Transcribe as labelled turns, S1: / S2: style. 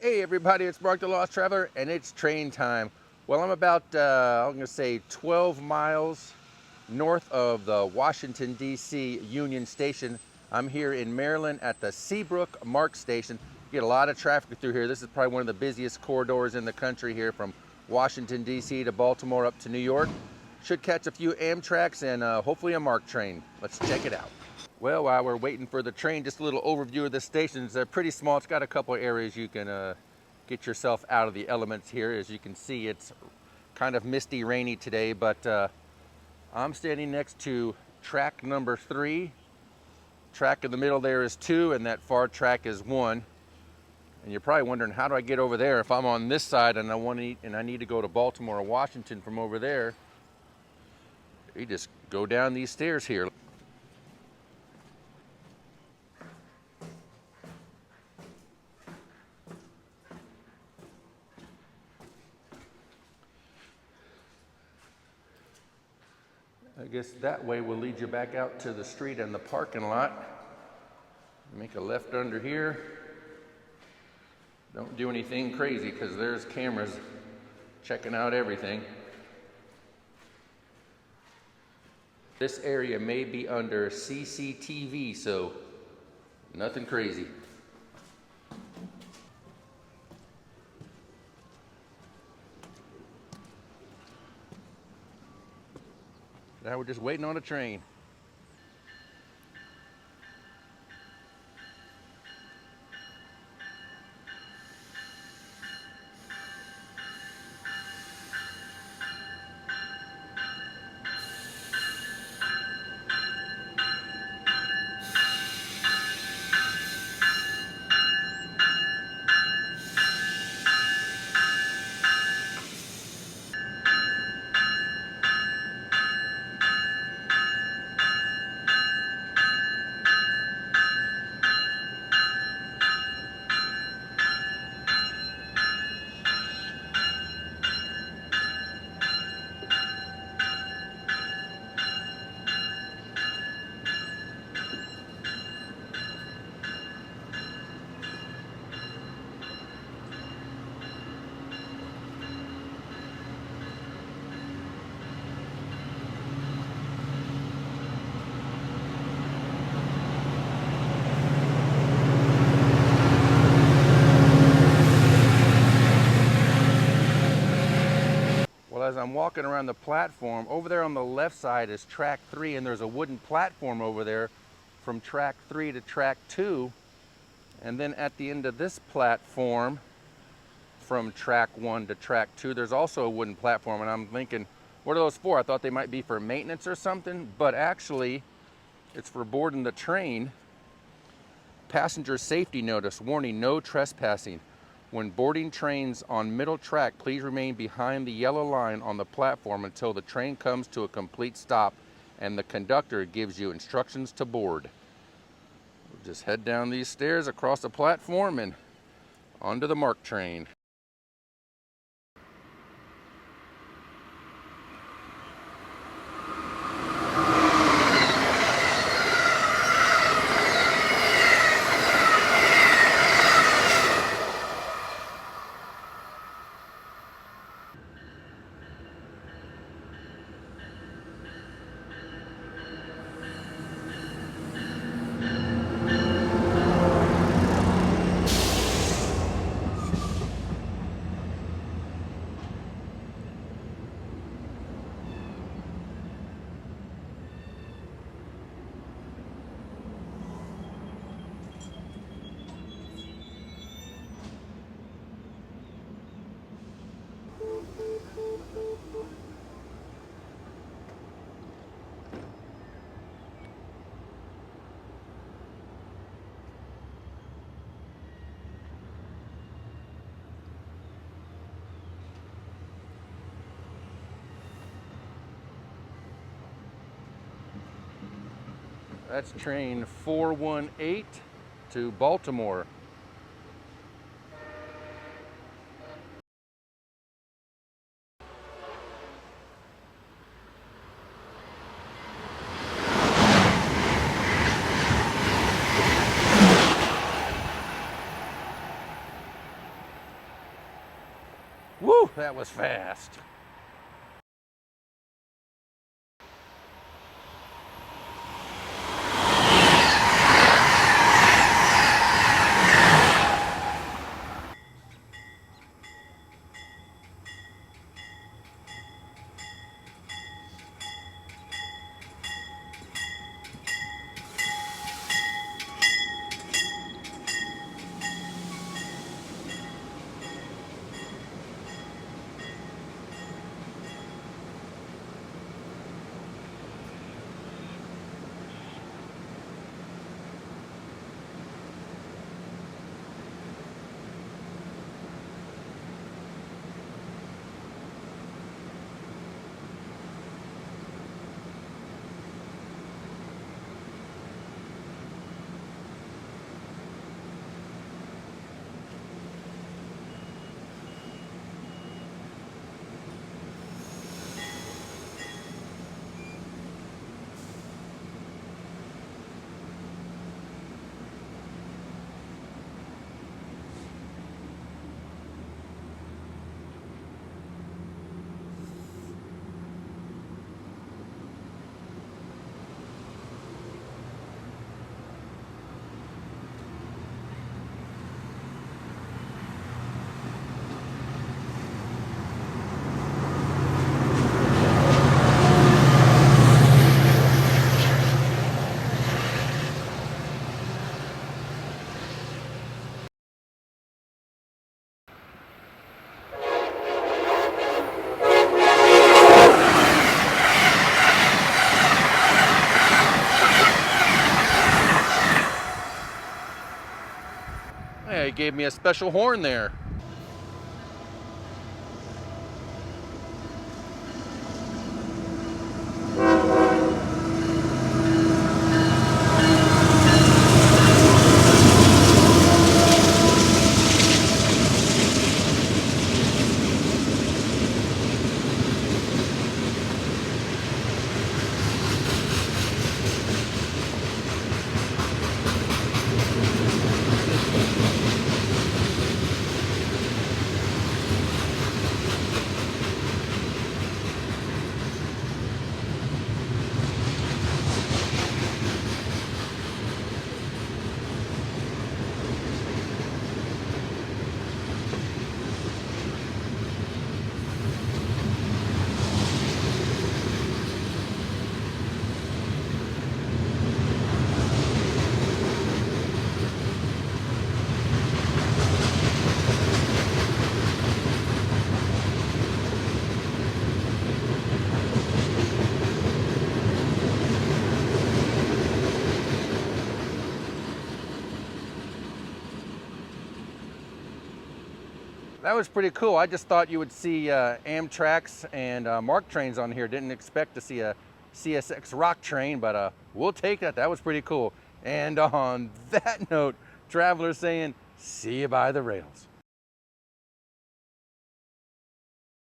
S1: Hey everybody, it's Mark the Lost Traveler, and it's train time. Well, I'm about, I'm gonna say 12 miles north of the Washington, D.C. Union Station. I'm here in Maryland at the Seabrook MARC station. You get a lot of traffic through here. This is probably one of the busiest corridors in the country here from Washington, D.C. to Baltimore up to New York. Should catch a few Amtraks and hopefully a MARC train. Let's check it out. Well, while we're waiting for the train, just a little overview of the station. It's pretty small. It's got a couple of areas you can get yourself out of the elements here. As you can see, it's kind of misty, rainy today, but I'm standing next to track number 3. Track in the middle there is 2, and that far track is 1. And you're probably wondering, how do I get over there if I'm on this side and I need to go to Baltimore or Washington from over there? You just go down these stairs here. I guess that way will lead you back out to the street and the parking lot. Make a left under here. Don't do anything crazy because there's cameras checking out everything. This area may be under CCTV, so nothing crazy. Now we're just waiting on a train. As I'm walking around the platform, over there on the left side is track 3, and there's a wooden platform over there from track 3 to track 2. And then at the end of this platform, from track 1 to track 2, there's also a wooden platform. And I'm thinking, what are those for? I thought they might be for maintenance or something, but actually it's for boarding the train. Passenger safety notice, warning, no trespassing. When boarding trains on middle track, please remain behind the yellow line on the platform until the train comes to a complete stop and the conductor gives you instructions to board. We'll just head down these stairs across the platform and onto the MARC train. That's train 418 to Baltimore. that was fast. Hey, he gave me a special horn there. That was pretty cool. I just thought you would see Amtraks and MARC trains on here. Didn't expect to see a CSX rock train, but we'll take that. That was pretty cool. And on that note, travelers saying, see you by the rails.